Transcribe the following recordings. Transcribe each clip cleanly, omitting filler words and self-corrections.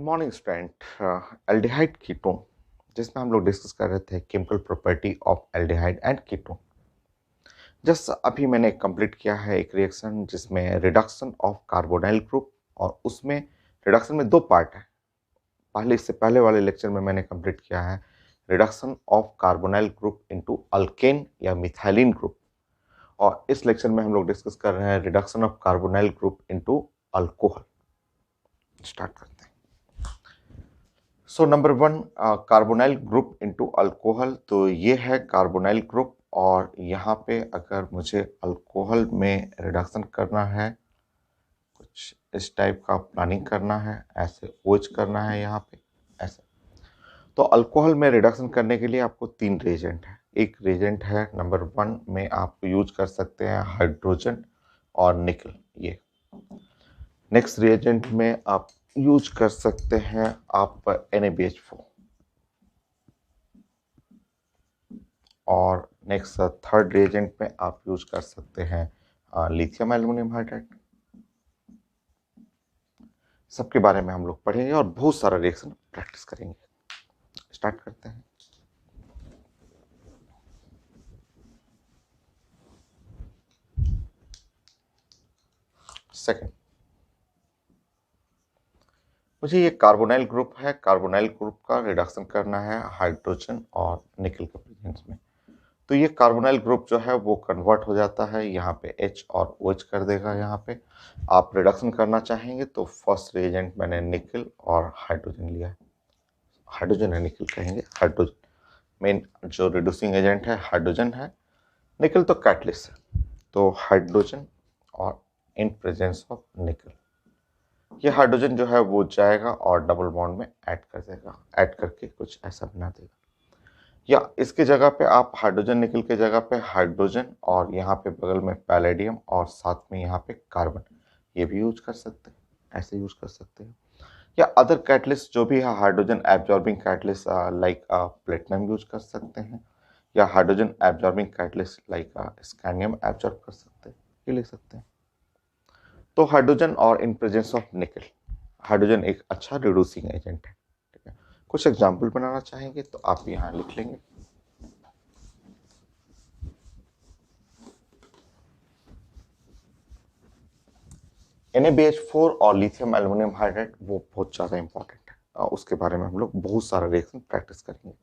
Morning student. Aldehyde ketone जिसमें हम लोग डिस्कस कर रहे थे chemical property of aldehyde and ketone. Just अभी मैंने कंप्लीट किया है एक रिएक्शन जिसमें रिडक्शन ऑफ कार्बोनाइल ग्रुप, और उसमें रिडक्शन में दो पार्ट है। इससे पहले वाले लेक्चर में मैंने कंप्लीट किया है reduction of carbonyl group into alkane या मिथाइलिन ग्रुप, और इस लेक्चर में हम लोग डिस्कस कर रहे हैं reduction of carbonyl group into alcohol. Start करते हैं। So number 1, carbonyl group into alcohol. तो ये है कार्बोनाइल ग्रुप, और यहाँ पे अगर मुझे अल्कोहल में रिडक्शन करना है, कुछ इस टाइप का प्लानिंग करना है, ऐसे ओच करना है यहाँ पे ऐसे। तो अल्कोहल में रिडक्शन करने के लिए आपको तीन रिएजेंट है। एक रिएजेंट है नंबर 1 में आप यूज कर सकते हैं हाइड्रोजन और निकल। ये नेक्स्ट रिएजेंट में आप यूज कर सकते हैं आप NaBH4, और नेक्स्ट थर्ड रिएजेंट में आप यूज कर सकते हैं लिथियम एल्युमिनियम हाइड्राइड। सबके बारे में हम लोग पढ़ेंगे और बहुत सारा रिएक्शन प्रैक्टिस करेंगे। स्टार्ट करते हैं। सेकंड, मुझे ये कार्बोनाइल ग्रुप है, कार्बोनाइल ग्रुप का रिडक्शन करना है हाइड्रोजन और निकल के प्रेजेंस में। तो ये कार्बोनाइल ग्रुप जो है वो कन्वर्ट हो जाता है, यहाँ पे H और OH कर देगा। यहाँ पे आप रिडक्शन करना चाहेंगे तो फर्स्ट रिएजेंट मैंने निकल और हाइड्रोजन लिया है। हाइड्रोजन है, निकल कहेंगे। हाइड्रोजन मेन जो रिड्यूसिंग एजेंट है हाइड्रोजन है, निकल तो कैटलिस्ट है। तो हाइड्रोजन और इन प्रेजेंस ऑफ निकल, ये हाइड्रोजन जो है वो जाएगा और डबल बॉन्ड में ऐड कर देगा, ऐड करके कुछ ऐसा बना देगा। या इसके जगह पे आप हाइड्रोजन निकल के जगह पे हाइड्रोजन और यहाँ पे बगल में पैलेडियम और साथ में यहाँ पे कार्बन, ये भी यूज कर सकते हैं, ऐसे यूज कर सकते हैं। या अदर कैटलिस्ट जो भी है hydrogen absorbing catalyst like platinum use कर सकते हैं, या hydrogen absorbing catalyst like scandium absorb कर सकते हैं, ये लिख सकते हैं। तो हाइड्रोजन और इन प्रेजेंस ऑफ निकल, हाइड्रोजन एक अच्छा रिड्यूसिंग एजेंट है। ठीक है, कुछ एग्जाम्पल बनाना चाहेंगे तो आप यहाँ लिख लेंगे। NaBH4 और लिथियम एल्युमिनियम हाइड्राइड वो बहुत ज़्यादा इंपॉर्टेंट है, उसके बारे में हम लोग बहुत सारा रिएक्शन प्रैक्टिस करेंगे।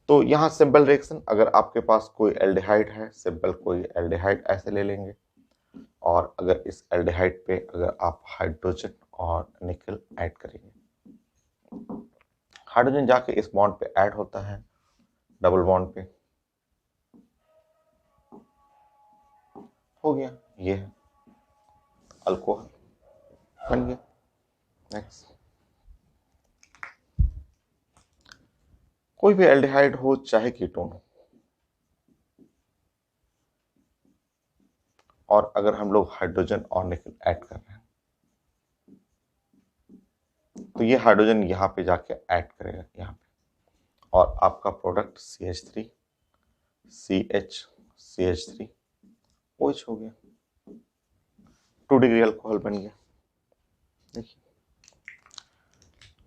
तो यहाँ सिंपल रिएक्शन, अगर आपके पास कोई एल्डिहाइड है, सिंपल कोई एल्डिहाइड ऐसे ले लेंगे, और अगर इस एल्डिहाइड पे अगर आप हाइड्रोजन और निकल ऐड करेंगे, हाइड्रोजन जाके इस बॉन्ड पे ऐड होता है, डबल बॉन्ड पे हो गया, ये है अल्कोहल बन गया। नेक्स्ट, कोई भी एल्डिहाइड हो चाहे कीटोन हो, और अगर हम लोग हाइड्रोजन और निकल ऐड कर रहे हैं तो ये हाइड्रोजन यहाँ पे जाके ऐड करेगा यहाँ पे, और आपका product CH3 CH CH3 OH हो गया, 2 डिग्री अल्कोहल बन गया। देखिए,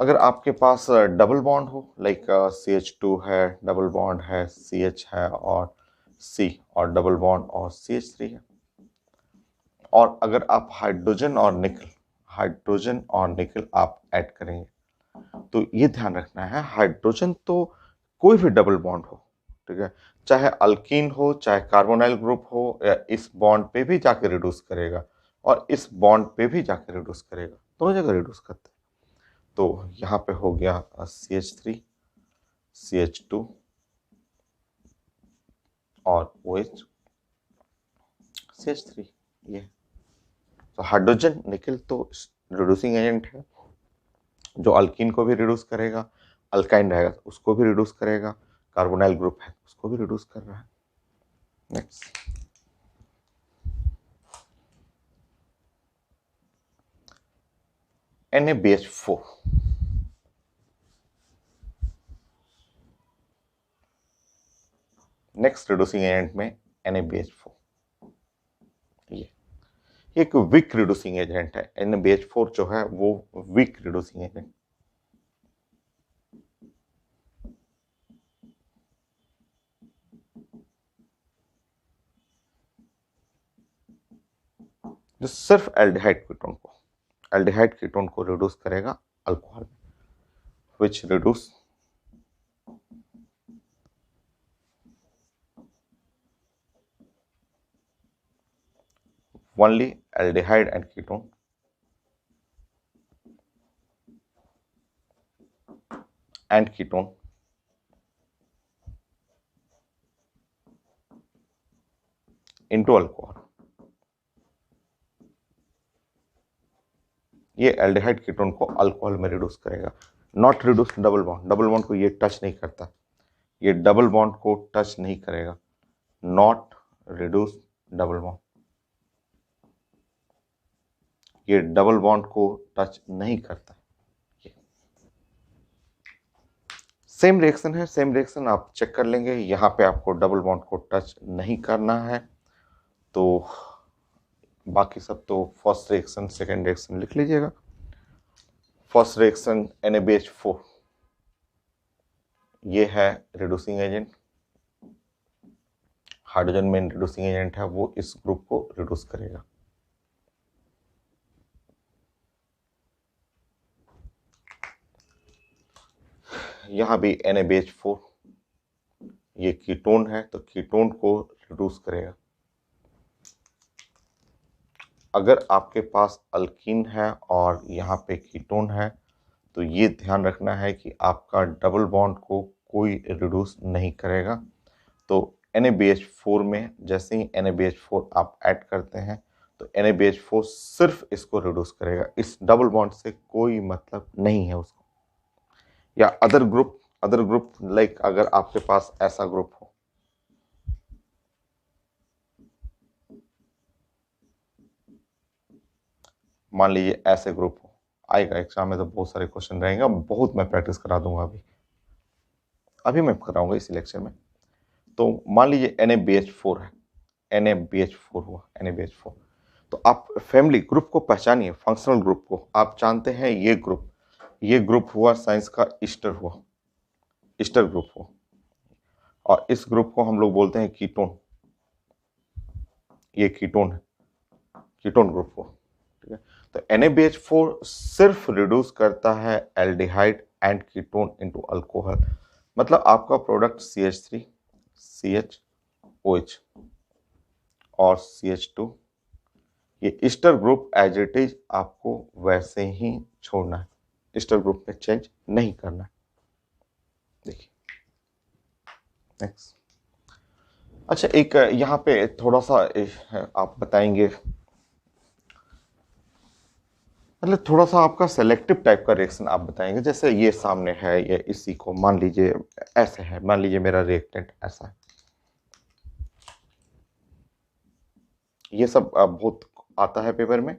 अगर आपके पास डबल बॉन्ड हो लाइक CH2 है, डबल बॉन्ड है, CH है और C, और डबल बॉन्ड और CH3 है, और अगर आप हाइड्रोजन और निकल आप ऐड करेंगे तो ये ध्यान रखना है, हाइड्रोजन तो कोई भी डबल बॉन्ड हो, ठीक है, चाहे अल्कीन हो चाहे कार्बोनाइल ग्रुप हो, इस बॉन्ड पे भी जाके रिड्यूस करेगा और इस बॉन्ड पे भी जाके रिड्यूस करेगा, दोनों जगह रिड्यूस करते हैं। तो यहाँ पे हो गया CH3 CH2 और OH CH3, ये। तो हाइड्रोजन निकल तो रिड्यूसिंग एजेंट है, जो अल्कीन को भी रिड्यूस करेगा, अल्काइन रहेगा उसको भी रिड्यूस करेगा, कार्बोनाइल ग्रुप है उसको भी रिड्यूस कर रहा है। Next, NaBH4, next reducing agent में NaBH4, ये एक वीक रिड्यूसिंग एजेंट है। NaBH4 जो है वो वीक रिड्यूसिंग एजेंट, जो सिर्फ एल्डिहाइड कीटोन को रिड्यूस करेगा alcohol, which reduce only aldehyde and ketone into alcohol। ये एल्डिहाइड कीटोन को अल्कोहल में रिड्यूस करेगा, नॉट रिड्यूस डबल बॉन्ड को ये टच नहीं करता, ये डबल बॉन्ड को टच नहीं करेगा, नॉट रिड्यूस डबल बॉन्ड, ये डबल बॉन्ड को टच नहीं करता। सेम रिएक्शन है, सेम रिएक्शन आप चेक कर लेंगे, यहाँ पे आपको डबल बॉन्ड को टच नहीं करना है, तो बाकी सब तो फर्स्ट रिएक्शन सेकेंड रिएक्शन लिख लीजिएगा। फर्स्ट रिएक्शन NaBH4, ये है reducing agent, hydrogen main reducing agent है, वो इस ग्रुप को रिड्यूस करेगा। यहां भी NaBH4, ये कीटोन है तो कीटोन को रिड्यूस करेगा। अगर आपके पास अल्कीन है और यहाँ पे कीटोन है तो ये ध्यान रखना है कि आपका डबल बॉन्ड को कोई रिड्यूस नहीं करेगा। तो NaBH4 में जैसे ही NaBH4 आप ऐड करते हैं तो NaBH4 सिर्फ इसको रिड्यूस करेगा, इस डबल बॉन्ड से कोई मतलब नहीं है उसको। या अदर ग्रुप लाइक अगर आपके पास ऐसा ग्रुप हो, मान लीजिए ऐसे ग्रुप हो, आएगा एग्जाम में तो बहुत सारे क्वेश्चन रहेंगे, बहुत मैं प्रैक्टिस करा दूंगा, अभी मैं कराऊंगा इसी लेक्चर में। तो मान लीजिए NaBH4 है, NaBH4 हुआ, NaBH4, तो आप फैमिली ग्रुप को पहचानिए, फंक्शनल ग्रुप को आप जानते हैं, ये ग्रुप हुआ साइंस का ईस्टर ग्रुप हुआ, और इस ग्रुप को हम लोग बोलते हैं कीटोन, ये कीटोन है, कीटोन ग्रुप हुआ, ठीक है। तो NaBH4 सिर्फ रिड्यूस करता है aldehyde and ketone into alcohol, मतलब आपका प्रोडक्ट CH3 CHOH और CH2, ये ester group as it is आपको वैसे ही छोड़ना है, ईस्टर ग्रुप में चेंज नहीं करना है। देखिए नेक्स्ट। अच्छा, एक यहाँ पे थोड़ा सा आप बताएंगे, मतलब थोड़ा सा आपका सेलेक्टिव टाइप का रिएक्शन आप बताएंगे, जैसे ये सामने है, ये इसी को मान लीजिए ऐसे है, मान लीजिए मेरा रिएक्टेंट ऐसा है, ये सब बहुत आता है पेपर में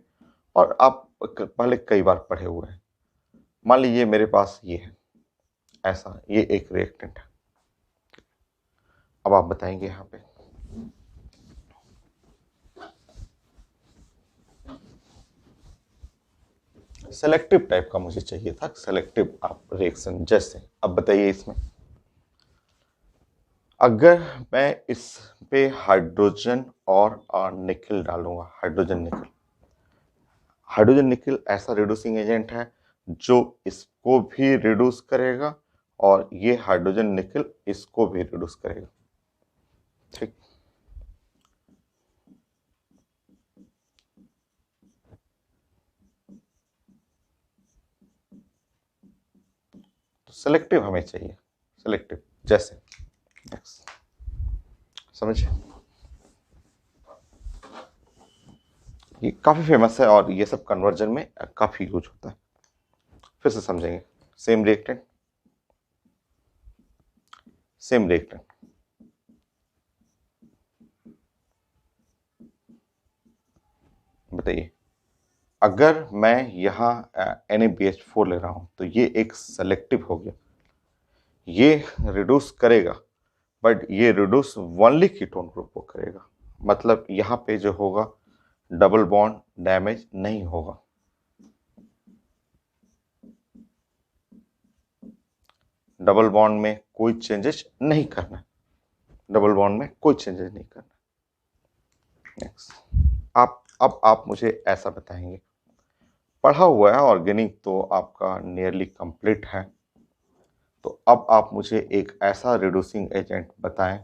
और आप पहले कई बार पढ़े हुए हैं। मान लीजिए मेरे पास ये है ऐसा, ये एक रिएक्टेंट है, अब आप बताएंगे यहाँ पे सेलेक्टिव टाइप का मुझे चाहिए था, सेलेक्टिव आप रिएक्शन, जैसे अब बताइए इसमें अगर मैं इस पे हाइड्रोजन और निकल डालूंगा, हाइड्रोजन निकल ऐसा रिड्यूसिंग एजेंट है जो इसको भी रिड्यूस करेगा और ये हाइड्रोजन निकल इसको भी रिड्यूस करेगा, ठीक। तो सेलेक्टिव हमें चाहिए, सेलेक्टिव जैसे नेक्स्ट, समझिए ये काफी फेमस है और ये सब कन्वर्जन में काफी यूज होता है, फिर से समझेंगे। सेम रिएक्टेंट बताइए, अगर मैं यहाँ NaBH4 ले रहा हूं तो ये एक सेलेक्टिव हो गया, ये रिड्यूस करेगा बट ये रिड्यूस ओनली कीटोन ग्रुप को करेगा, मतलब यहाँ पे जो होगा डबल बॉन्ड डैमेज नहीं होगा, डबल बॉन्ड में कोई चेंजेस नहीं करना, डबल बॉन्ड में कोई चेंजेस नहीं करना। नेक्स्ट, आप अब आप मुझे ऐसा बताएंगे, पढ़ा हुआ है ऑर्गेनिक तो आपका नियरली कंप्लीट है, तो अब आप मुझे एक ऐसा रिड्यूसिंग एजेंट बताएं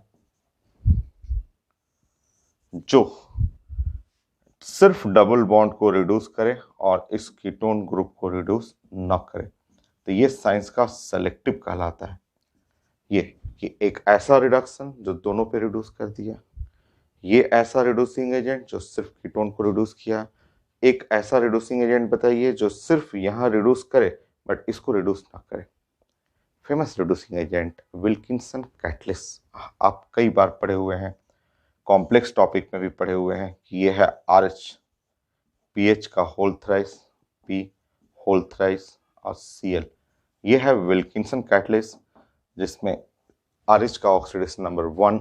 जो सिर्फ डबल बॉन्ड को रिड्यूस करे और इस कीटोन ग्रुप को रिड्यूस न करे। तो ये साइंस का सेलेक्टिव कहलाता है। ये कि एक ऐसा रिडक्शन जो दोनों पे रिड्यूस कर दिया, ये ऐसा रिड्यूसिंग एजेंट जो सिर्फ कीटोन को रिड्यूस किया, एक ऐसा रिड्यूसिंग एजेंट बताइए जो सिर्फ यहाँ रिड्यूस करे बट इसको रिड्यूस ना करे। Famous reducing agent Wilkinson catalyst, आप कई बार पढ़े हुए हैं, कॉम्प्लेक्स टॉपिक में भी पढ़े हुए हैं कि ये है RH, PH का whole thrice, P whole thrice और Cl। ये है विल्किंसन कैटलिस्ट जिसमें RH का oxidation number 1,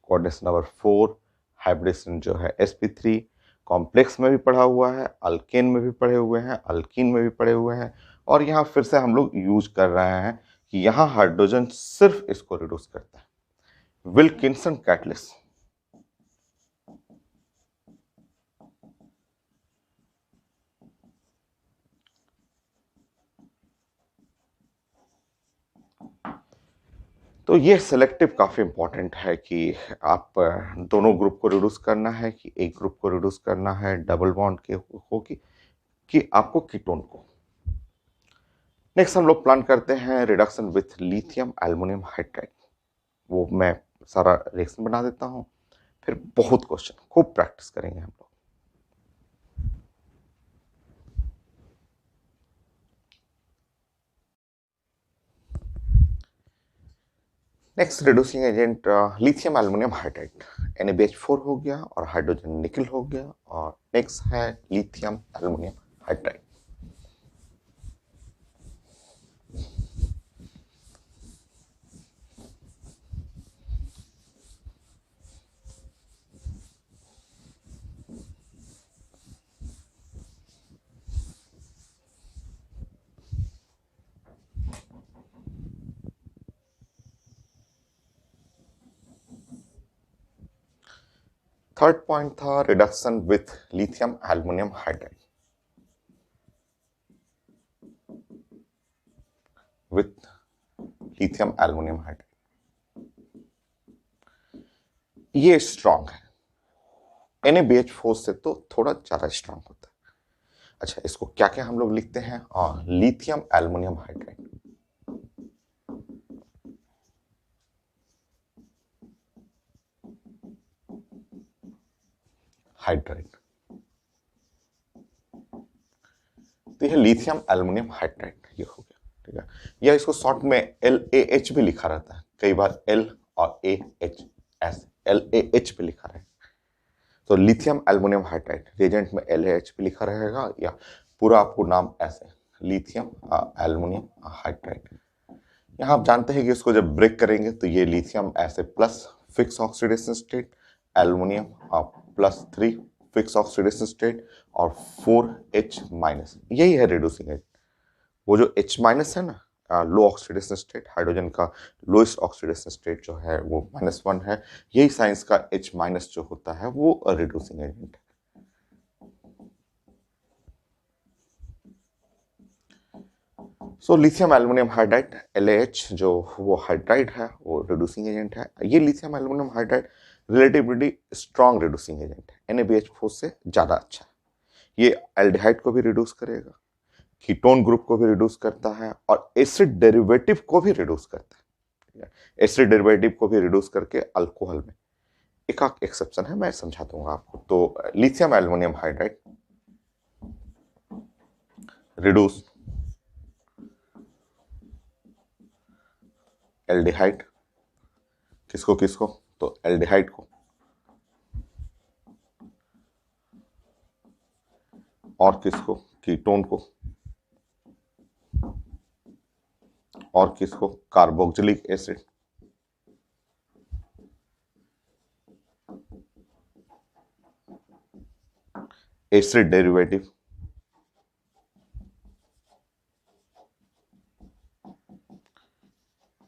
coordination number 4, hybridisation जो है sp3। कॉम्प्लेक्स में भी पढ़ा हुआ है, अल्केन में भी पढ़े हुए हैं, अल्कीन में भी पढ़े हुए हैं, और यहाँ फिर से हम लोग यूज कर रहे हैं कि यहाँ हाइड्रोजन सिर्फ इसको रिड्यूस करता है, विल्किंसन कैटलिस्ट। तो ये सेलेक्टिव काफी इंपॉर्टेंट है कि आप दोनों ग्रुप को रिड्यूस करना है, कि एक ग्रुप को रिड्यूस करना है डबल बॉन्ड के हो कि आपको कीटोन को। नेक्स्ट हम लोग प्लान करते हैं reduction with lithium aluminium hydride. वो मैं सारा रिएक्शन बना देता हूँ, फिर बहुत क्वेश्चन खूब प्रैक्टिस करेंगे हम लोग। Next reducing agent lithium aluminium hydride, NaBH4 हो गया और हाइड्रोजन निकल हो गया, और नेक्स्ट है lithium aluminium hydride. Third point था reduction with lithium aluminium hydride, with lithium aluminium hydride. ये स्ट्रांग है, NaBH4 से तो थोड़ा ज्यादा स्ट्रांग होता है। अच्छा, इसको क्या क्या हम लोग लिखते हैं, लिथियम एल्युमिनियम हाइड्राइड। हाइड्राइड, तो यह लिथियम एल्युमिनियम हाइड्राइड ये हो गया, ठीक है। या इसको शॉर्ट में LaH भी लिखा रहता है, कई बार L और AH, ऐसे LaH भी लिखा रहेगा। तो लिथियम एल्युमिनियम हाइड्राइड रिएजेंट में LaH भी लिखा रहेगा, या पूरा आपको नाम ऐसे लिथियम एल्युमिनियम हाइड्राइड। यहाँ आप जानते हैं कि इसको जब ब्रेक करेंगे तो ये लिथियम ऐसे plus fix oxidation state, aluminium +3 fix oxidation state, और 4H माइनस, यही है रिड्यूसिंग एजेंट। वो जो H माइनस है ना, लो ऑक्सीडेशन स्टेट, हाइड्रोजन का लोएस्ट ऑक्सीडेशन स्टेट जो है वो -1 है, यही साइंस का H माइनस जो होता है वो रिड्यूसिंग एजेंट है। So lithium aluminium hydride LaH जो वो हाइड्राइड है वो रिड्यूसिंग एजेंट है। ये lithium aluminium hydride relatively strong reducing agent है, NaBH4 से ज्यादा अच्छा है। ये एल्डिहाइड को भी रिड्यूस करेगा, कीटोन ग्रुप को भी रिड्यूस करता है, और एसिड डेरिवेटिव को भी रिड्यूस करता है। एसिड डेरिवेटिव को भी रिड्यूस करके अल्कोहल में, एक एक्सेप्शन है, मैं समझा दूंगा आपको। तो lithium aluminium hydride reduce aldehyde, किसको किसको, तो एल्डिहाइड को, और किसको, कीटोन को, और किसको, carboxylic acid. Acid derivative,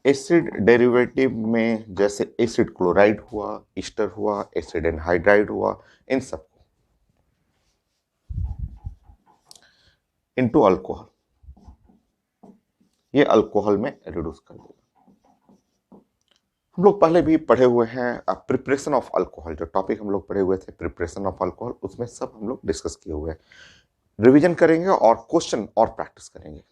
acid derivative में जैसे एसिड क्लोराइड हुआ, ईस्टर हुआ, एसिड एनहाइड्राइड हुआ, इन सबको इनटू अल्कोहल, ये अल्कोहल में रिड्यूस कर देगा। हम लोग पहले भी पढ़े हुए हैं प्रिपरेशन ऑफ अल्कोहल, जो टॉपिक हम लोग पढ़े हुए थे प्रिपरेशन ऑफ अल्कोहल, उसमें सब हम लोग डिस्कस किए हुए हैं। रिवीजन करेंगे और क्वेश्चन और प्रैक्टिस करेंगे।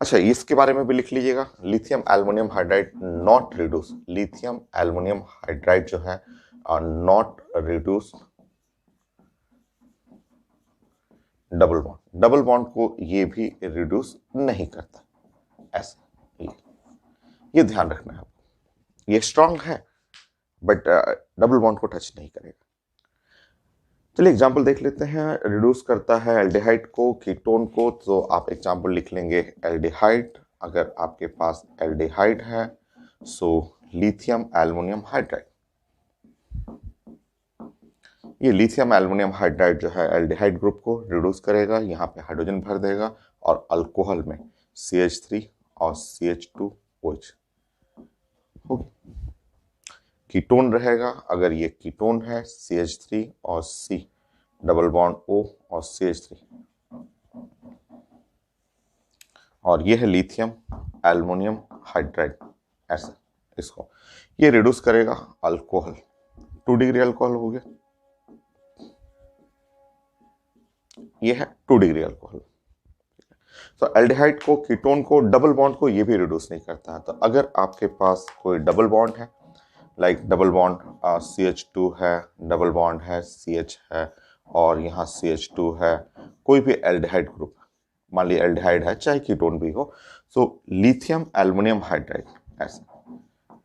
अच्छा, इसके बारे में भी लिख लीजिएगा, lithium aluminium hydride not reduce, lithium aluminium hydride जो है not reduce double bond, double bond को ये भी रिड्यूस नहीं करता, ऐसा ये ध्यान रखना है आपको। ये स्ट्रांग है बट डबल बॉन्ड को टच नहीं करेगा। चलिए एग्जाम्पल देख लेते हैं। रिड्यूस करता है एल्डिहाइड को, कीटोन को, तो आप एग्जाम्पल लिख लेंगे एल्डिहाइड। अगर आपके पास एल्डिहाइड है सो लिथियम एल्युमिनियम हाइड्राइड, ये लिथियम एल्युमिनियम हाइड्राइड जो है एल्डिहाइड ग्रुप को रिड्यूस करेगा, यहाँ पे हाइड्रोजन भर देगा और अल्कोहल में CH3 और CH2OH होगी। कीटोन रहेगा, अगर ये कीटोन है CH3 और C डबल बॉन्ड O और CH3, और ये है लिथियम एल्युमिनियम हाइड्राइड, ऐसा इसको ये रिड्यूस करेगा अल्कोहल, 2 डिग्री अल्कोहल हो गया, ये है 2 डिग्री अल्कोहल। तो एल्डिहाइड को, कीटोन को, डबल बॉन्ड को ये भी रिड्यूस नहीं करता है। तो अगर आपके पास कोई डबल बॉन्ड है, लाइक डबल बॉन्ड CH2 है, डबल बॉन्ड है CH है और यहाँ CH2 है, कोई भी एल्डिहाइड ग्रुप, मान लीजिए एल्डिहाइड है चाहे कीटोन भी हो, सो लिथियम एल्युमिनियम हाइड्राइड, ऐसा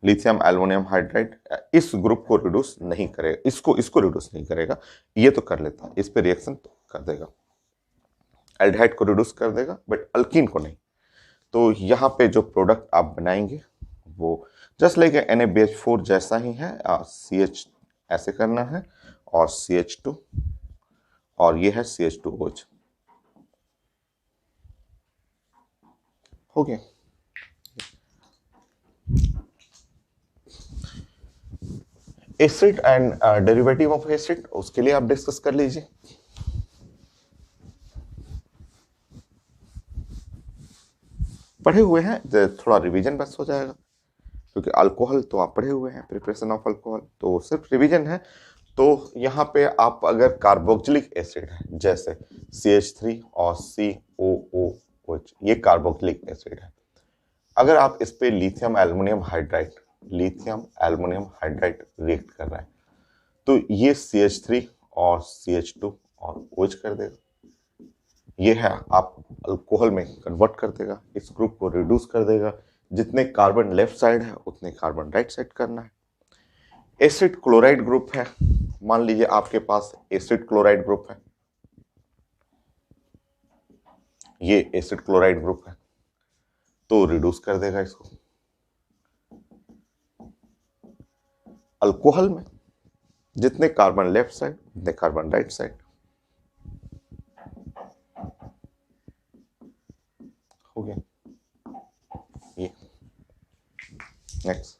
लिथियम एल्युमिनियम हाइड्राइड इस ग्रुप को रिड्यूस नहीं करेगा, इसको रिड्यूस नहीं करेगा, ये तो कर लेता है, इस पे रिएक्शन तो कर देगा, एल्डिहाइड को रिड्यूस कर देगा बट अल्कीन को नहीं। तो यहाँ पे जो प्रोडक्ट आप बनाएंगे वो जस्ट लाइक NaBH4 जैसा ही है, CH ऐसे करना है और CH2 और ये है CH2OH, हो गया। Acid and derivative of acid, उसके लिए आप डिस्कस कर लीजिए। पढ़े हुए हैं, थोड़ा रिवीजन बस हो जाएगा, क्योंकि अल्कोहल तो आप पढ़े हुए हैं, प्रिपरेशन ऑफ अल्कोहल तो सिर्फ रिवीजन है। तो यहाँ पे आप अगर कार्बोक्सिलिक एसिड है जैसे CH3 और COOH, ये कार्बोक्सिलिक एसिड है, अगर आप इस पे लिथियम एल्युमिनियम हाइड्राइड रिएक्ट कर रहा है तो ये CH3 और CH2 और OH कर देगा, ये है आप अल्कोहल में कन्वर्ट कर देगा, इस ग्रुप को रिड्यूस कर देगा, जितने कार्बन लेफ्ट साइड है उतने कार्बन राइट साइड करना है। एसिड क्लोराइड ग्रुप है, मान लीजिए आपके पास एसिड क्लोराइड ग्रुप है, ये एसिड क्लोराइड ग्रुप है, तो रिड्यूस कर देगा इसको अल्कोहल में, जितने कार्बन लेफ्ट साइड उतने कार्बन राइट साइड, हो गया ये। नेक्स्ट,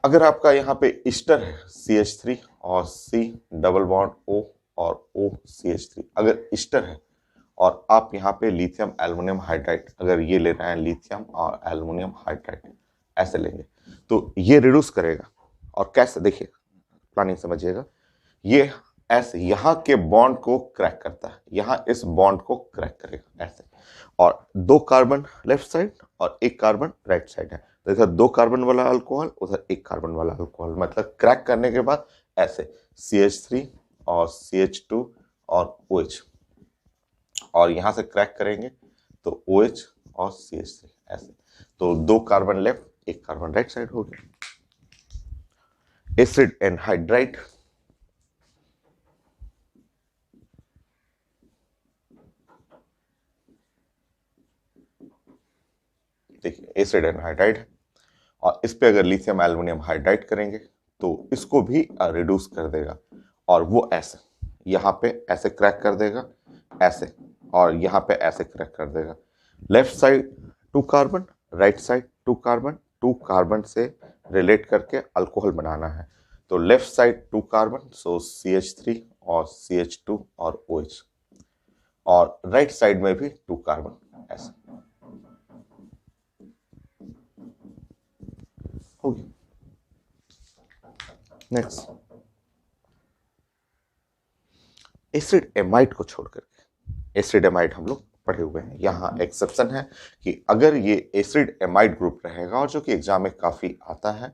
अगर आपका यहाँ पे ईस्टर है CH3 और C डबल बॉन्ड O और O CH3, अगर ईस्टर है और आप यहाँ पे लिथियम एल्युमिनियम हाइड्राइड अगर ये ले रहे हैं, लिथियम और एल्युमिनियम हाइड्राइड ऐसे लेंगे तो ये रिड्यूस करेगा। और कैसे, देखिए प्लानिंग समझिएगा, ये ऐसे यहाँ के बॉन्ड को क्रैक करता है, यहाँ इस बॉन्ड को क्रैक करेगा ऐसे, और 2 कार्बन लेफ्ट साइड और 1 कार्बन राइट साइड है, तो इधर 2 कार्बन वाला अल्कोहल, उधर 1 कार्बन वाला अल्कोहल, मतलब क्रैक करने के बाद ऐसे CH3 और CH2 और OH, और यहां से क्रैक करेंगे तो OH और CH3 ऐसे, तो 2 carbon left 1 carbon right side हो गया। एसिड एनहाइड्राइड, देखिए एसिड एनहाइड्राइड है और इस पे अगर लिथियम एल्युमिनियम हाइड्राइड करेंगे तो इसको भी रिड्यूस कर देगा, और वो ऐसे यहाँ पे ऐसे क्रैक कर देगा ऐसे, और यहाँ पे ऐसे क्रैक कर देगा, left side 2 carbon, right side 2 carbon, 2 carbon से रिलेट करके अल्कोहल बनाना है, तो लेफ्ट साइड 2 कार्बन, सो CH3 और CH2 और OH, और राइट साइड में भी 2 कार्बन, ऐसा हो गया। नेक्स्ट, एसिड एमाइड को छोड़ करके, एसिड एमाइड हम लोग पढ़े हुए हैं, यहाँ एक्सेप्शन है कि अगर ये एसिड एमाइड ग्रुप रहेगा, और जो कि एग्जाम में काफी आता है,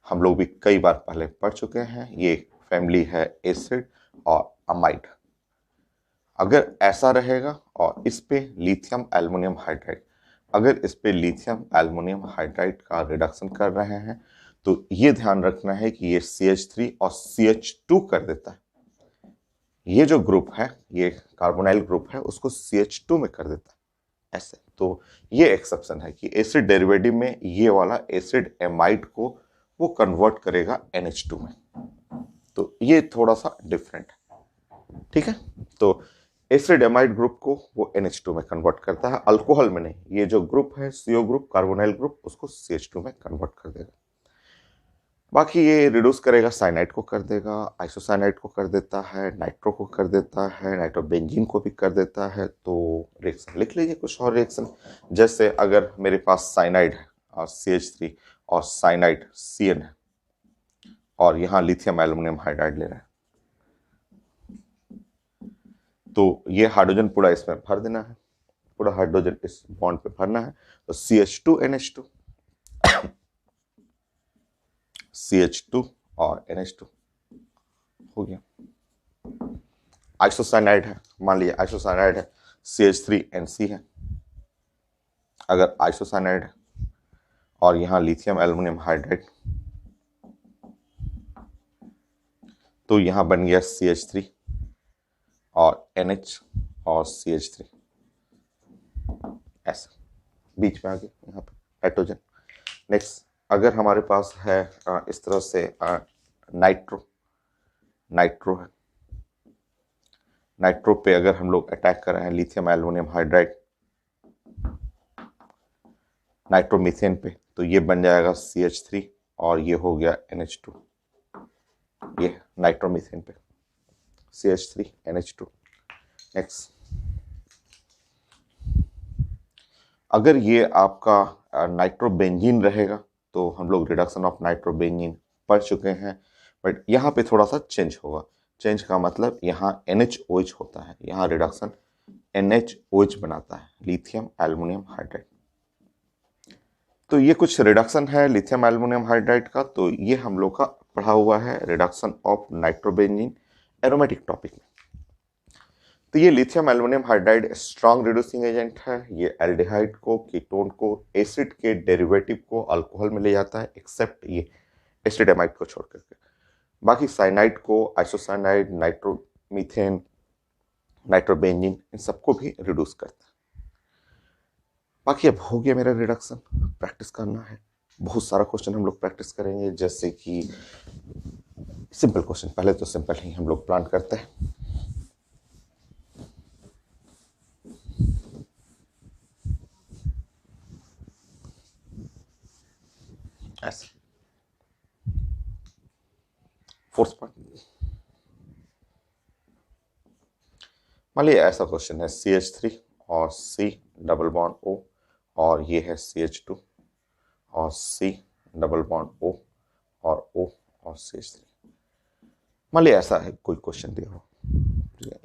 हम लोग भी कई बार पहले पढ़ चुके हैं, ये फैमिली है एसिड और अमाइड। अगर ऐसा रहेगा और इस पे लिथियम एल्युमिनियम हाइड्राइड, अगर इस पे लिथियम एल्युमिनियम हाइड्राइड का रिडक्शन कर रहे हैं, तो ये ध्यान रखना है कि ये CH3 और CH2 कर देता है। ये जो ग्रुप है, ये कार्बोनाइल ग्रुप है, उसको CH2 में कर देता है, ऐसे। तो ये एक्सेप्शन है कि एसिड डेरिवेटिव में ये वाला एसिड एमाइड को वो कन्वर्ट करेगा NH2 में, तो ये थोड़ा सा डिफरेंट है, ठीक है। तो एसिड एमाइड ग्रुप को वो NH2 में कन्वर्ट करता है, अल्कोहल में नहीं। ये जो ग्रुप है CO ग्रुप, कार्बोनाइल ग्रुप, उसको CH2 में कन्वर्ट कर देगा। बाकी ये रिड्यूस करेगा, साइनाइड को कर देगा, आइसोसाइनाइड को कर देता है, नाइट्रो को कर देता है, नाइट्रोबेंजीन को भी कर देता है। तो रिएक्शन लिख लीजिए, कुछ और रिएक्शन, जैसे अगर मेरे पास साइनाइड है और CH3 और साइनाइड CN है, और यहाँ लिथियम एल्युमिनियम हाइड्राइड ले रहा है, तो ये हाइड्रोजन पूरा इसमें भर देना है, पूरा हाइड्रोजन इस बॉन्ड पे भरना है। तो CH2 NH2, CH2 और NH2 हो गया। आइसोसाइनाइड है, मान लीजिए आइसोसाइनाइड है, CH3 NC है। अगर आइसोसाइनाइड है और यहाँ लिथियम एल्युमिनियम हाइड्राइड, तो यहाँ बन गया CH3 और NH और CH3, ऐसा बीच में आ गया यहाँ पे हाइड्रोजन। नेक्स्ट, अगर हमारे पास है इस तरह से नाइट्रो है, नाइट्रो पे अगर हम लोग अटैक कर रहे हैं लिथियम एल्युमिनियम हाइड्राइड नाइट्रोमीथेन पे, तो ये बन जाएगा CH3 और ये हो गया NH2, ये नाइट्रोमीथेन पे CH3 NH2। नेक्स्ट, अगर ये आपका नाइट्रोबेंजीन रहेगा, तो हम लोग रिडक्शन ऑफ नाइट्रोबेंजीन पढ़ चुके हैं, बट यहाँ पे थोड़ा सा चेंज होगा। चेंज का मतलब यहाँ NHOH होता है, यहाँ रिडक्शन NHOH बनाता है, लिथियम एल्युमिनियम हाइड्राइड। तो ये कुछ रिडक्शन है लिथियम एल्युमिनियम हाइड्राइड का, तो ये हम लोग का पढ़ा हुआ है reduction of nitrobenzene aromatic topic में। तो ये lithium aluminium hydride strong reducing agent है, ये एल्डिहाइड को, कीटोन को, एसिड के डेरिवेटिव को अल्कोहल में ले जाता है, एक्सेप्ट ये एसिडेमाइड को छोड़ करके। बाकी साइनाइड को, आइसोसाइनाइड, नाइट्रोमीथेन, नाइट्रोबेंजीन, इन सबको भी रिड्यूस करता है। बाकी अब हो गया मेरा रिडक्शन, प्रैक्टिस करना है। बहुत सारा क्वेश्चन हम लोग प्रैक्टिस करेंगे, जैसे कि सिंपल क्वेश्चन, पहले तो सिंपल ही हम लोग प्लान करते हैं। ऐसे फोर्थ पॉइंट, मान लीजिए ऐसा क्वेश्चन है, CH3 और C डबल बॉन्ड O, और ये है CH2 और C डबल बॉन्ड O और O और CH3। मान लीजिए ऐसा है कोई क्वेश्चन दिया हो,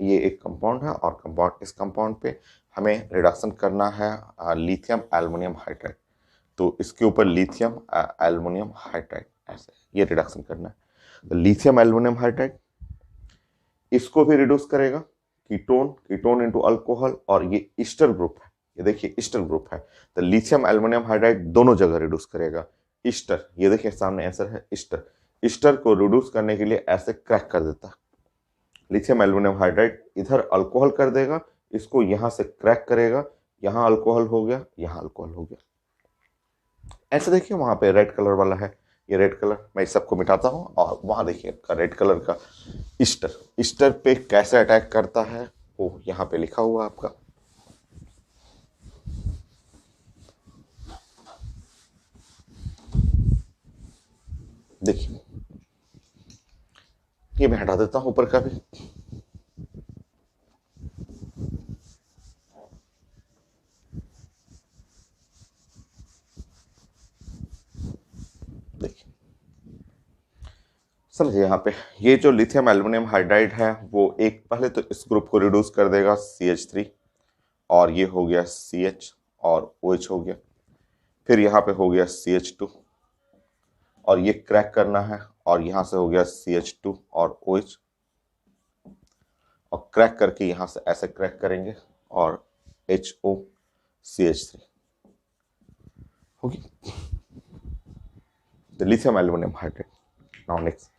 ये एक कंपाउंड है और कंपाउंड, इस कंपाउंड पे हमें रिडक्शन करना है लिथियम एल्युमिनियम हाइड्राइड, तो इसके ऊपर लिथियम एल्युमिनियम हाइड्राइड, ऐसे ये रिडक्शन करना है। तो लिथियम एल्युमिनियम हाइड्राइड इसको भी रिड्यूस करेगा, कीटोन, कीटोन इनटू अल्कोहल, और ये ईस्टर ग्रुप है, ये देखिए ईस्टर ग्रुप है, तो लिथियम एल्युमिनियम हाइड्राइड दोनों जगह रिड्यूस करेगा। ईस्टर, ये देखिए सामने आंसर है ईस्टर, ईस्टर को रिड्यूस करने के लिए ऐसे क्रैक कर देता है। लिथियम एल्युमिनियम हाइड्राइड इधर अल्कोहल कर देगा, इसको यहां से क्रैक करेगा, यहां अल्कोहल हो गया, यहां अल्कोहल हो गया। ऐसे देखिए वहां पे रेड कलर वाला है, ये रेड कलर, मैं इस सबको मिटाता हूं, और वहां देखिए रेड कलर का ईस्टर, ईस्टर पे कैसे अटैक करता है वो यहां पे लिखा हुआ आपका। देखिए ये मैं हटा देता हूं ऊपर का भी। देखिए समझिए यहाँ पे ये जो लिथियम एल्युमिनियम हाइड्राइड है वो एक पहले तो इस ग्रुप को रिड्यूस कर देगा CH3, और ये हो गया CH और OH हो गया। फिर यहाँ पे हो गया CH2 और ये क्रैक करना है, और यहाँ से हो गया CH2 और OH, और क्रैक करके यहाँ से ऐसे क्रैक करेंगे और HOCH3 होगी lithium aluminium hydride. Now next,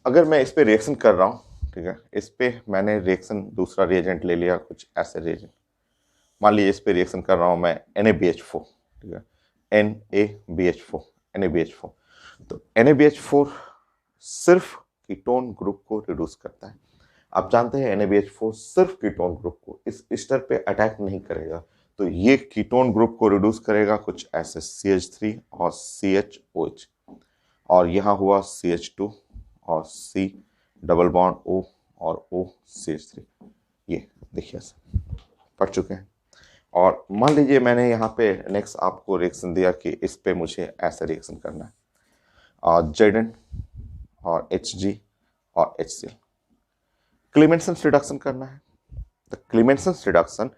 अगर मैं इस पे रिएक्शन कर रहा हूँ, ठीक है, इस पे मैंने रिएक्शन दूसरा रिएजेंट ले लिया, कुछ ऐसे रिएजेंट, मान लीजिए इस पे रिएक्शन कर रहा हूँ मैं NaBH4, ठीक है, NaBH4 NaBH4। तो NaBH4 सिर्फ कीटोन ग्रुप को रिड्यूस करता है। आप जानते हैं NaBH4 सिर्फ कीटोन ग्रुप को, इस एस्टर पे अटैक नहीं करेगा। तो ये कीटोन ग्रुप को रिड्यूस करेगा कुछ ऐसे CH3 और CHOH, और यहाँ हुआ CH2 और C डबल बॉन्ड O और O CH3। ये देखिए ऐसे पढ़ चुके हैं। और मान लीजिए मैंने यहाँ पे नेक्स्ट आपको रिएक्शन दिया कि इस पे मुझे ऐसा रिएक्शन करना है, और Zn और Hg और HCl क्लीमेंसन रिडक्शन करना है। तो क्लीमेंसन रिडक्शन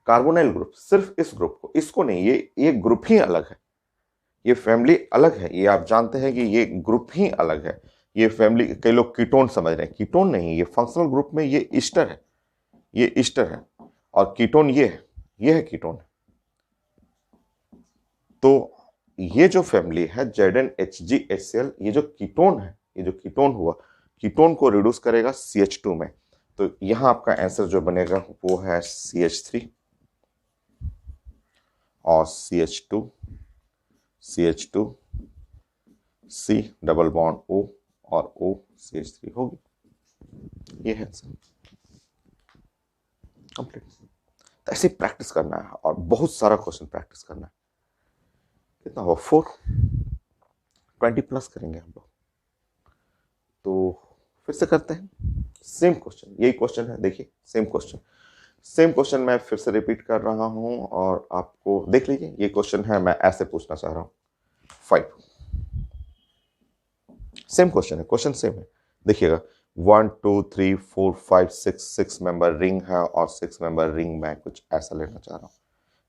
कार्बोनाइल ग्रुप, सिर्फ इस ग्रुप को, इसको नहीं, ये ग्रुप ही अलग है, ये फैमिली अलग है, ये आप जानते हैं कि ये ग्रुप ही अलग है। ये फैमिली कई लोग कीटोन समझ रहे हैं, कीटोन नहीं, ये फंक्शनल ग्रुप में ये ईस्टर है, ये ईस्टर है, और कीटोन ये है कीटोन। तो ये जो फैमिली है ZnHgHCl, ये जो कीटोन है, ये जो कीटोन हुआ, कीटोन को रिड्यूस करेगा CH2 में। तो यहां आपका आंसर जो बनेगा वो है CH3 और CH2 CH2 C double bond O और O CH3 होगी। ये है कंप्लीट। तो ऐसे प्रैक्टिस करना है और बहुत सारा क्वेश्चन प्रैक्टिस करना है। कितना हुआ 420 प्लस करेंगे हम लोग। तो फिर से करते हैं सेम क्वेश्चन, यही क्वेश्चन है, देखिए सेम क्वेश्चन मैं फिर से रिपीट कर रहा हूं और आपको देख लीजिए। ये क्वेश्चन है, मैं ऐसे पूछना चाह रहा हूं 5, सेम क्वेश्चन है, क्वेश्चन सेम है। देखिएगा 1 2 3 4 5 6 मेंबर रिंग है, और 6 मेंबर रिंग मैं कुछ ऐसा लेना चाह रहा हूं।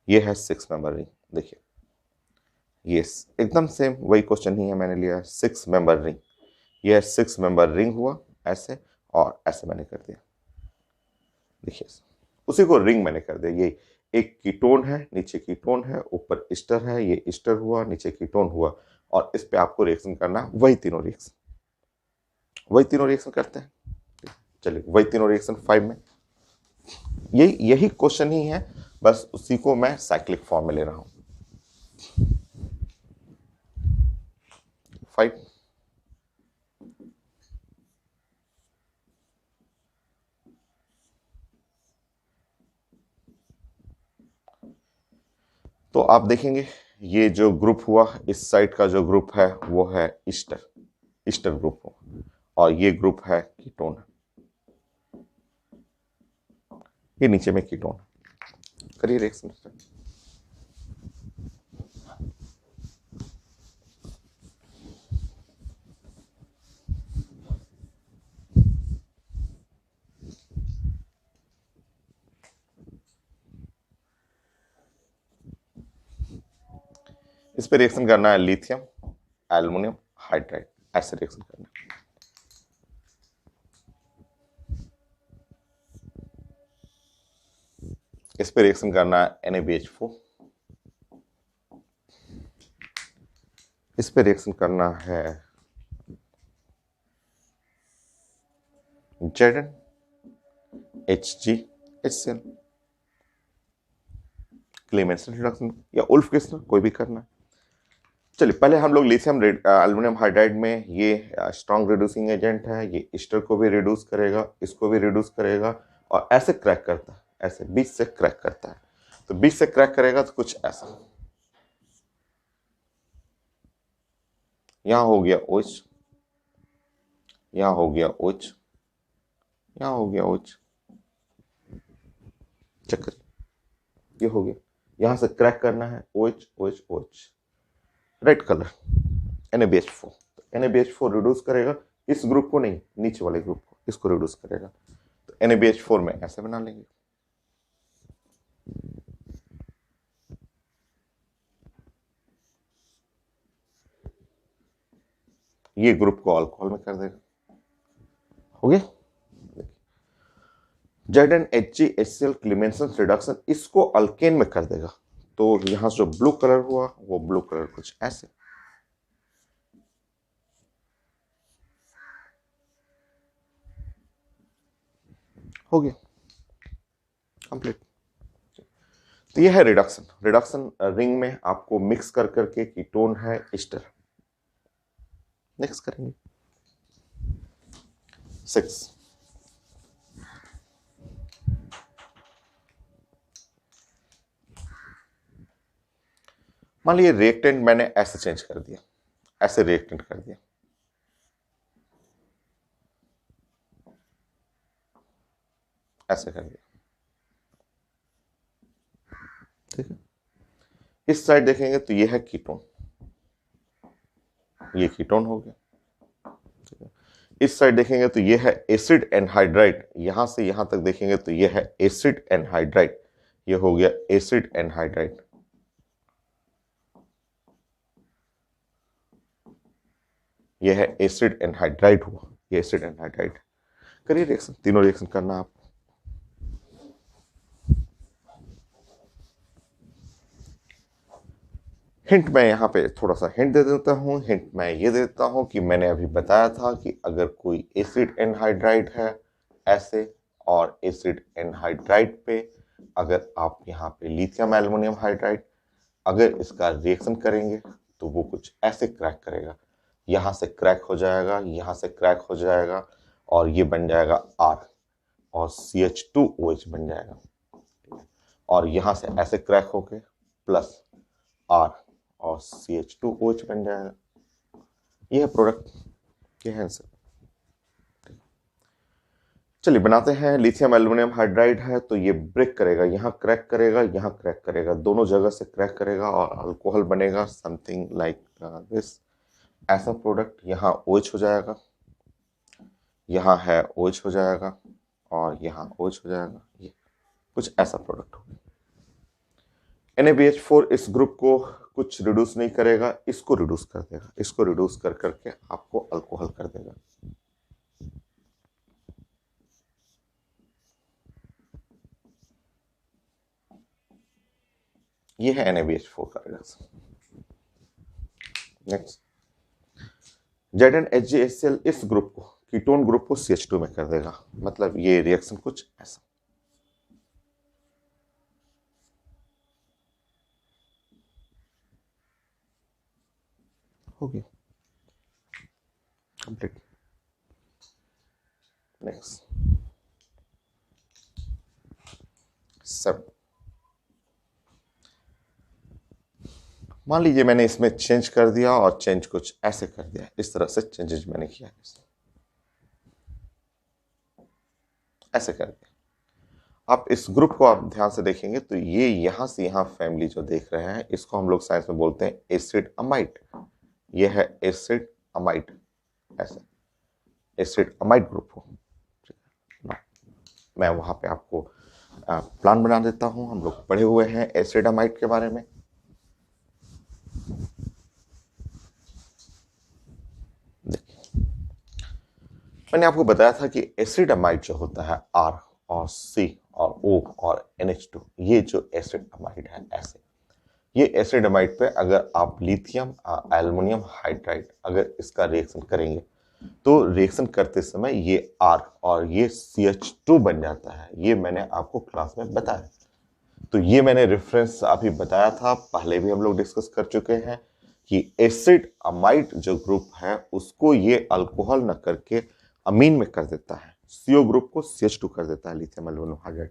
ये है 6 मेंबर रिंग, देखिए ये एकदम सेम वही क्वेश्चन ही है, मैंने लिया 6 मेंबर रिंग। ये 6 मेंबर रिंग हुआ ऐसे, और ऐसे मैंने कर दिया, देखिए उसी को रिंग मैंने कर दिया। ये एक कीटोन है, नीचे कीटोन है, ऊपर ईस्टर है, ये ईस्टर हुआ, नीचे कीटोन हुआ, और इस पे आपको रिएक्शन करना है, वही तीनों रिएक्शन करते हैं। चलिए वही तीनों रिएक्शन 5 में, यही क्वेश्चन ही है, बस उसी को मैं साइक्लिक फॉर्म में ले रहा हूं। 5 तो आप देखेंगे ये जो ग्रुप हुआ, इस साइड का जो ग्रुप है वो है ईस्टर ग्रुप हो, और ये ग्रुप है कीटोन, ये नीचे में कीटोन। करिए रिएक्शन स्टार्ट। इस पे रिएक्शन करना है लिथियम एल्युमिनियम हाइड्राइड, ऐसे रिएक्शन करना है। इस पे रिएक्शन करना है NaBH4, इस पे रिएक्शन करना है ZnHgHCl, क्लेमेंसन रिडक्शन या उल्फ किस्टर, कोई भी करना है। चलिए पहले हम लोग लिथियम एल्युमिनियम हाइड्राइड में, ये स्ट्रॉन्ग रिड्यूसिंग एजेंट है, ये ईस्टर को भी रिड्यूस करेगा, इसको भी रिड्यूस करेगा, और ऐसे क्रैक करता है, ऐसे बीच से क्रैक करता है। तो बीच से क्रैक करेगा तो कुछ ऐसा, यहां हो गया OH, यहाँ हो गया OH, यहाँ हो गया OH, चेक करिए, ये हो गया। यहाँ से क्रैक करना है OH OH OH, red colour NaBH4। तो NaBH4 रिड्यूस करेगा इस ग्रुप को, नहीं नीचे वाले ग्रुप को, इसको रिड्यूस करेगा। तो NaBH4 में ऐसे बना लेंगे, ये ग्रुप को अल्कोहल में कर देगा, हो गया। ZnHgHCl क्लीमेंसन रिडक्शन इसको अल्केन में कर देगा। तो यहां जो ब्लू कलर हुआ वो ब्लू कलर कुछ ऐसे, हो गया कंप्लीट। तो ये है रिडक्शन। रिडक्शन रिंग में आपको मिक्स कर करके कीटोन है एस्टर, नेक्स्ट करेंगे 6। मान लीजिए रिएक्टेंट मैंने ऐसे चेंज कर दिया, ऐसे रिएक्टेंट कर दिया, ऐसे कर दिया, ठीक है। इस साइड देखेंगे तो ये है कीटोन, ये कीटोन हो गया, ठीक है। इस साइड देखेंगे तो ये है एसिड एनहाइड्राइड, यहां से यहां तक देखेंगे तो ये है एसिड एनहाइड्राइड, ये हो गया एसिड एनहाइड्राइड। ये है एसिड एनहाइड्राइड हुआ, ये एसिड एनहाइड्राइड। करिए रिएक्शन, तीनों रिएक्शन करना आप। हिंट मैं यहाँ पे थोड़ा सा हिंट दे देता हूँ। हिंट मैं ये देता हूँ कि मैंने अभी बताया था कि अगर कोई एसिड एनहाइड्राइड है ऐसे, और एसिड एनहाइड्राइड पे अगर आप यहाँ पे लिथियम एल्युमिनियम हाइड्राइड अगर इसका रिएक्शन करेंगे तो वो कुछ ऐसे क्रैक करेगा, यहाँ से क्रैक हो जाएगा, यहाँ से क्रैक हो जाएगा, और ये बन जाएगा R और CH2OH बन जाएगा, और यहाँ से ऐसे क्रैक होके प्लस R और CH2OH बन जाएगा। यह है प्रोडक्ट, ये है आंसर। चलिए बनाते हैं। लिथियम एल्युमिनियम हाइड्राइड है तो ये ब्रेक करेगा, यहाँ क्रैक करेगा, यहाँ क्रैक करेगा, दोनों जगह से क्रैक करेगा और अल्कोहल बनेगा समथिंग लाइक दिस। ऐसा प्रोडक्ट यहाँ OH हो जाएगा, यहाँ है OH हो जाएगा, और यहाँ OH हो जाएगा, ये कुछ ऐसा प्रोडक्ट होगा। NaBH4 इस ग्रुप को कुछ रिड्यूस नहीं करेगा, इसको रिड्यूस कर देगा, इसको रिड्यूस कर करके आपको अल्कोहल कर देगा। ये है NaBH4 का रिडक्शन। नेक्स्ट, ZnHgHCl इस ग्रुप को, कीटोन ग्रुप को CH2 में कर देगा, मतलब ये रिएक्शन कुछ ऐसा। हो गया कंप्लीट। नेक्स्ट 7। मान लीजिए मैंने इसमें चेंज कर दिया और चेंज कुछ ऐसे कर दिया, इस तरह से चेंजेस मैंने किया, ऐसे कर दिया। आप इस ग्रुप को आप ध्यान से देखेंगे तो ये यहां से यहां फैमिली जो देख रहे हैं इसको हम लोग साइंस में बोलते हैं एसिड अमाइड। ये है एसिड अमाइड, ऐसे एसिड अमाइड ग्रुप हो। मैं वहां पे आपको प्लान बना देता हूं, हम लोग पढ़े हुए हैं एसिड अमाइड के बारे में। देखिए मैंने आपको बताया था कि एसिड अमाइड जो होता है R और C और O और NH2, ये जो एसिड अमाइड है ऐसे, ये एसिड अमाइड पे अगर आप लिथियम एल्युमिनियम हाइड्राइड अगर इसका रिएक्शन करेंगे तो रिएक्शन करते समय ये R और ये CH2 बन जाता है। ये मैंने आपको क्लास में बताया, तो ये मैंने रेफरेंस अभी बताया था, पहले भी हम लोग डिस्कस कर चुके हैं कि एसिड अमाइड जो ग्रुप है उसको ये अल्कोहल न करके अमीन में कर देता है, CO ग्रुप को CH2 कर देता है, लिथियम एल्युमिनियम हाइड्राइड।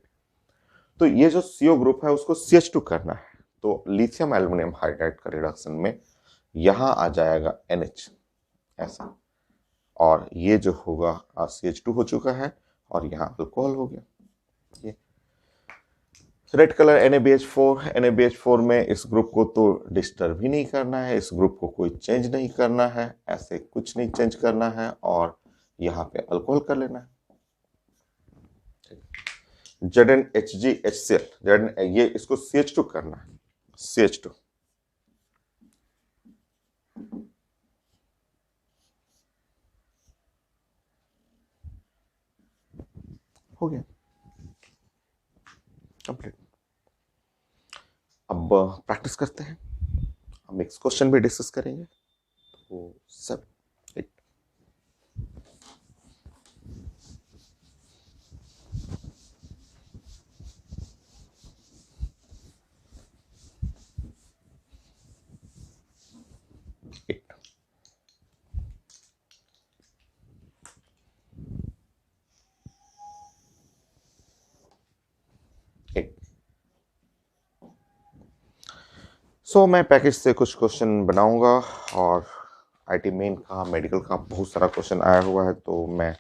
तो ये जो CO ग्रुप है उसको CH2 करना है, तो लिथियम एल्युमिनियम हाइड्राइड का रिडक्शन में यहां आ जाएगा NH ऐसा, और ये जो होगा CH2 हो चुका है और यहाँ अल्कोहल हो गया। ये रेड कलर NaBH4 में इस ग्रुप को तो डिस्टर्ब ही नहीं करना है, इस ग्रुप को कोई चेंज नहीं करना है, ऐसे कुछ नहीं चेंज करना है और यहाँ पे अल्कोहल कर लेना है। ZnHgHCl, ये इसको CH2 करना है, CH2 हो गया कंप्लीट। अब प्रैक्टिस करते हैं, हम एक क्वेश्चन भी डिस्कस करेंगे। तो सब सो मैं पैकेज से कुछ क्वेश्चन बनाऊंगा और आईटी मेन का, मेडिकल का बहुत सारा क्वेश्चन आया हुआ है, तो मैं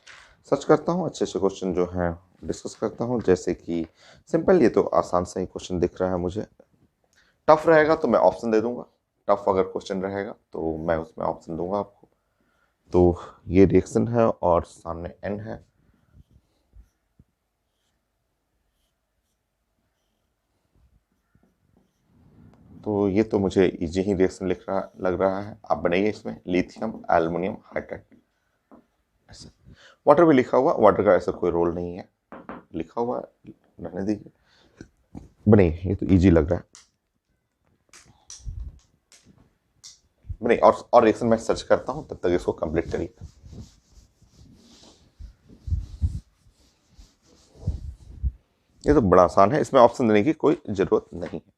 सर्च करता हूँ, अच्छे अच्छे क्वेश्चन जो हैं डिस्कस करता हूँ। जैसे कि सिंपल, ये तो आसान सा ही क्वेश्चन दिख रहा है मुझे। टफ रहेगा तो मैं ऑप्शन दे दूंगा, टफ अगर क्वेश्चन रहेगा तो मैं उसमें ऑप्शन दूंगा आपको। तो ये रिएक्शन है और सामने एन है, तो ये तो मुझे इजी ही रिएक्शन लग रहा है। आप बनाइए इसमें लिथियम एल्युमिनियम हाइड्राइड, ऐसे वाटर भी लिखा हुआ, वाटर का ऐसा कोई रोल नहीं है, लिखा हुआ रहने दीजिए, बनाइए, ये तो इजी लग रहा है। बनाइए और रिएक्शन मैं सर्च करता हूँ, तब तक इसको कंप्लीट करिए। ये तो बड़ा आसान है, इसमें ऑप्शन देने की कोई जरूरत नहीं है।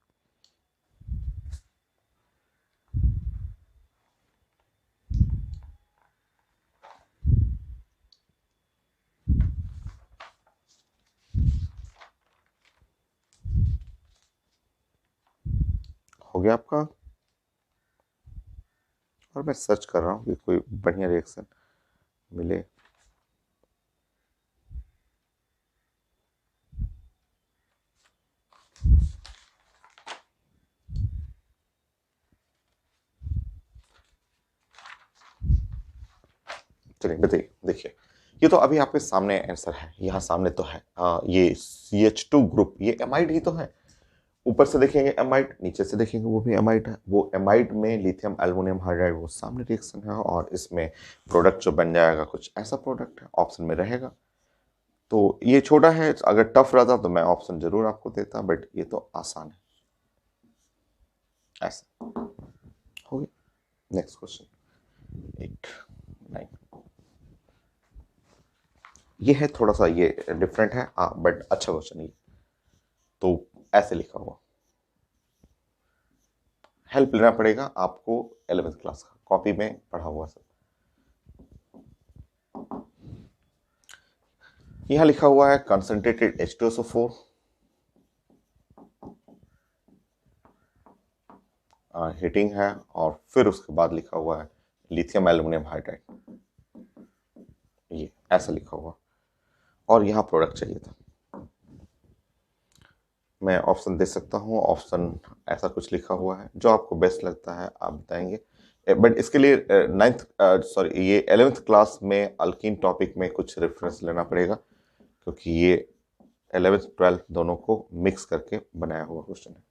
हो गया आपका, और मैं सर्च कर रहा हूँ कि कोई बढ़िया रिएक्शन मिले। चलिए बताइए, देखिए ये तो अभी आपके सामने आंसर है, यहाँ सामने तो है ये CH2 ग्रुप, ये एमाइड ही तो है। ऊपर से देखेंगे एमाइड, नीचे से देखेंगे वो भी एमाइड है। वो एमाइड में लिथियम एल्युमिनियम हाइड्राइड वो सामने रिएक्शन है, और इसमें प्रोडक्ट जो बन जाएगा कुछ ऐसा प्रोडक्ट है, ऑप्शन में रहेगा। तो ये छोटा है, अगर टफ रहता तो मैं ऑप्शन जरूर आपको देता, बट ये तो आसान है। ऐसा हो गया। नेक्स्ट क्वेश्चन 8 9, ये है थोड़ा सा, ये डिफरेंट है बट अच्छा क्वेश्चन है। तो ऐसे लिखा हुआ, हेल्प लेना पड़ेगा आपको 11th क्लास का, कॉपी में पढ़ा हुआ सब। यहां लिखा हुआ है कंसंट्रेटेड H2SO4, हीटिंग है, और फिर उसके बाद लिखा हुआ है लिथियम एल्युमिनियम हाइड्राइड, ये ऐसा लिखा हुआ, और यहाँ प्रोडक्ट चाहिए था। मैं ऑप्शन दे सकता हूँ, ऑप्शन ऐसा कुछ लिखा हुआ है, जो आपको बेस्ट लगता है आप बताएंगे। बट इसके लिए 11th क्लास में अल्कीन टॉपिक में कुछ रेफरेंस लेना पड़ेगा, क्योंकि ये 11th 12th दोनों को मिक्स करके बनाया हुआ क्वेश्चन है।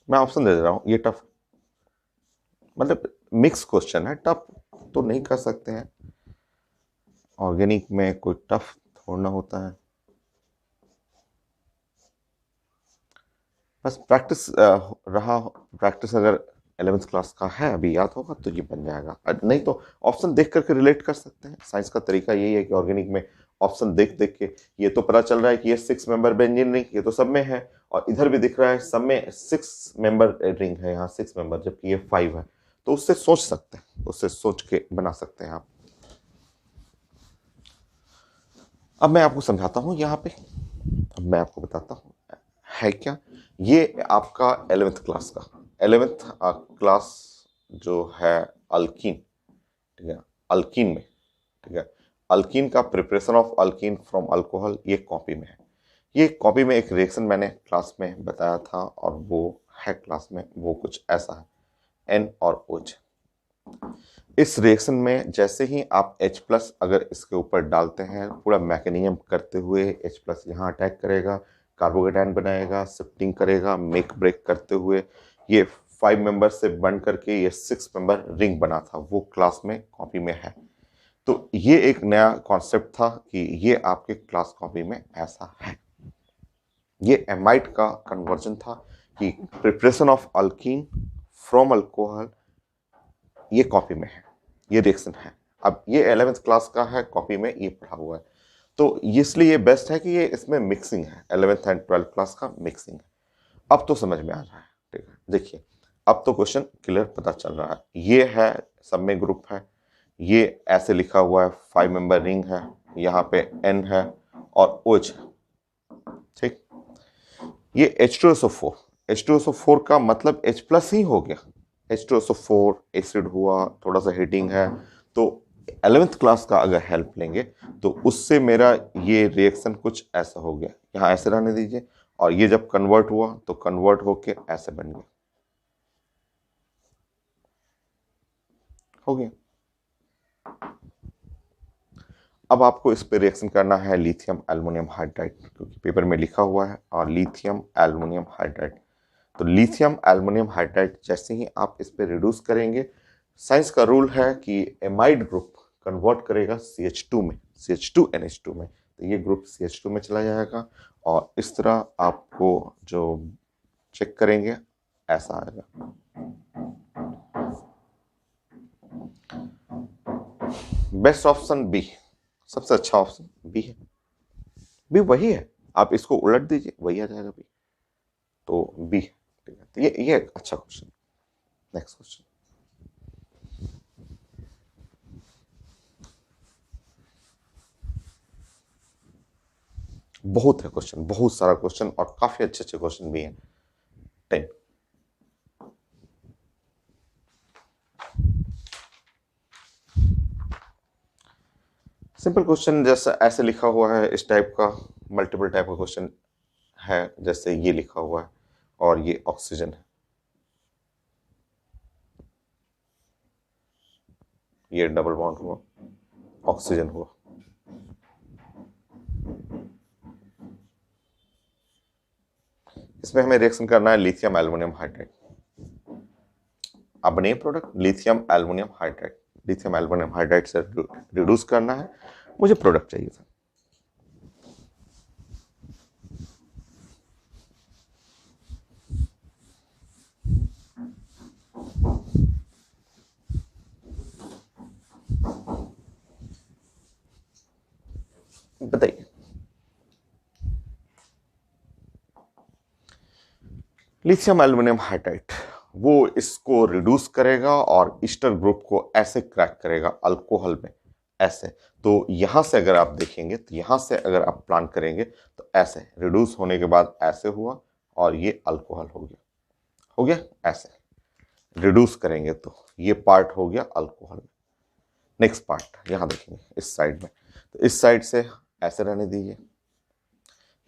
मैं ऑप्शन दे रहा हूँ, ये टफ, मतलब मिक्स क्वेश्चन है, टफ तो नहीं कर सकते हैं, ऑर्गेनिक में कोई टफ थोड़ा होता है। बस प्रैक्टिस रहा, प्रैक्टिस अगर 11th क्लास का है अभी याद होगा तो ये बन जाएगा, नहीं तो ऑप्शन देख करके रिलेट कर सकते हैं। साइंस का तरीका यही है कि ऑर्गेनिक में ऑप्शन देख देख के ये तो पता चल रहा है कि ये 6 मेंबर बेंजीन रिंग, ये तो सब में है, और इधर भी दिख रहा है सब में 6 मेंबर रिंग है, यहाँ 6 मेंबर, जबकि ये 5 है। तो उससे सोच सकते हैं, उससे सोच के बना सकते हैं आप। अब मैं आपको समझाता हूँ यहाँ पे, अब मैं आपको बताता हूँ है क्या। ये आपका 11th क्लास का 11th क्लास जो है अल्कीन, ठीक है, अल्कीन में, ठीक है, अल्कीन का preparation of alkyne from alcohol, ये कॉपी में है। ये कॉपी में एक रिएक्शन मैंने क्लास में बताया था और वो है क्लास में, वो कुछ ऐसा है, एन और OH। इस रिएक्शन में जैसे ही आप H+ अगर इसके ऊपर डालते हैं, पूरा मैकेनिज्म करते हुए H+ यहाँ अटैक करेगा, कार्बोकेटायन बनाएगा, शिफ्टिंग करेगा, मेक ब्रेक करते हुए ये 5 मेंबर से बन करके ये 6 मेंबर रिंग बना था, वो क्लास में कॉपी में है। तो ये एक नया कॉन्सेप्ट था कि ये आपके क्लास कॉपी में ऐसा है। ये एमाइड का कन्वर्जन था कि preparation of alkyne from alcohol, ये कॉपी में है, ये रिएक्शन है। अब ये 11th क्लास का है, कॉपी में ये पढ़ा हुआ है, तो इसलिए ये बेस्ट है कि ये इसमें मिक्सिंग है, 11th एंड 12th क्लास का मिक्सिंग है। अब तो समझ में आ रहा है, ठीक है, देखिए अब तो क्वेश्चन क्लियर पता चल रहा है। ये है सब में ग्रुप है, ये ऐसे लिखा हुआ है, 5 मेंबर रिंग है, यहाँ पे N है और OH है, ठीक। ये H2SO4, H2SO4 का मतलब H+ ही हो गया, H2SO4 एसिड हुआ, थोड़ा सा हीटिंग है, तो 11th क्लास का अगर हेल्प लेंगे तो उससे मेरा ये रिएक्शन कुछ ऐसा हो गया, यहाँ ऐसे रहने दीजिए, और ये जब कन्वर्ट हुआ तो कन्वर्ट होके ऐसे बन गया, हो गया। अब आपको इस पे रिएक्शन करना है लिथियम एल्युमिनियम हाइड्राइड, क्योंकि पेपर में लिखा हुआ है, और लिथियम एल्युमिनियम हाइड्राइड। तो लिथियम एल्युमिनियम हाइड्राइड जैसे ही आप इस पे रिड्यूस करेंगे, साइंस का रूल है कि एमाइड ग्रुप कन्वर्ट करेगा CH2 में, CH2NH2 में, तो ये ग्रुप CH2 में चला जाएगा, और इस तरह आपको जो चेक करेंगे ऐसा आएगा। बेस्ट ऑप्शन बी, सबसे अच्छा ऑप्शन बी है, बी वही है, आप इसको उलट दीजिए वही आ जाएगा बी, तो बी, ठीक है। तो ये एक अच्छा क्वेश्चन। नेक्स्ट क्वेश्चन, बहुत है क्वेश्चन, बहुत सारा क्वेश्चन, और काफी अच्छे अच्छे क्वेश्चन भी हैं। 10, सिंपल क्वेश्चन जैसा ऐसे लिखा हुआ है, इस टाइप का मल्टीपल टाइप का क्वेश्चन है, जैसे ये लिखा हुआ है और ये ऑक्सीजन है, ये डबल बॉन्ड हुआ, ऑक्सीजन हुआ, इसमें हमें रिएक्शन करना है लिथियम एल्युमिनियम हाइड्राइड। अब बने product lithium aluminium hydride, lithium aluminium hydride से रिड्यूस करना है, मुझे प्रोडक्ट चाहिए था। बताइए, लिथियम एल्युमिनियम हाइड्राइड वो इसको रिड्यूस करेगा और ईस्टर ग्रुप को ऐसे क्रैक करेगा अल्कोहल में, ऐसे। तो यहां से अगर आप देखेंगे, तो यहां से अगर आप प्लान करेंगे तो ऐसे रिड्यूस होने के बाद ऐसे हुआ और ये अल्कोहल हो गया, हो गया ऐसे। रिड्यूस करेंगे तो ये पार्ट हो गया अल्कोहल में। नेक्स्ट पार्ट यहां देखेंगे इस साइड में, तो इस साइड से ऐसे रहने दीजिए,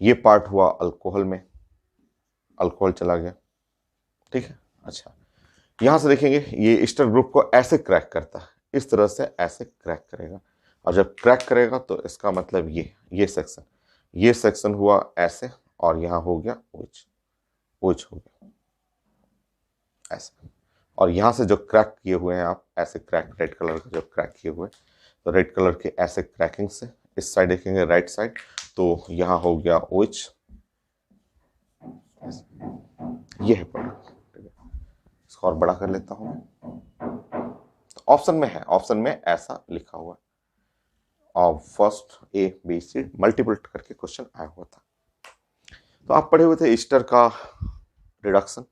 ये पार्ट हुआ अल्कोहल में, अल्कोहल चला गया, ठीक है। अच्छा, यहां से देखेंगे ये ईस्टर ग्रुप को ऐसे क्रैक करता है, इस तरह से ऐसे क्रैक करेगा, और जब क्रैक करेगा तो इसका मतलब ये सेक्शन हुआ ऐसे, और यहां हो गया OH, OH हो गया ऐसे। और यहां से जो क्रैक किए हुए हैं आप, ऐसे क्रैक रेड कलर का जो क्रैक किए हुए, तो रेड कलर के ऐसे क्रैकिंग से इस साइड देखेंगे राइट साइड, तो यहां हो गया OH, ये है प्रोडक्ट, ठीक है। इसको और बड़ा कर लेता हूं, ऑप्शन में है, ऑप्शन में ऐसा लिखा हुआ है, और फर्स्ट ABC मल्टीपल करके क्वेश्चन आया हुआ था। तो आप पढ़े हुए थे ईस्टर का रिडक्शन,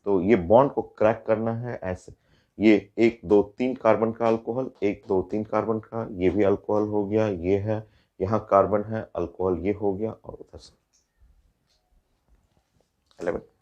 तो ये बॉन्ड को क्रैक करना है ऐसे, ये 1 2 3 कार्बन का अल्कोहल, 1 2 3 कार्बन का, ये भी अल्कोहल हो गया, ये है, यहाँ कार्बन है, अल्कोहल ये हो गया, और उधर से 11।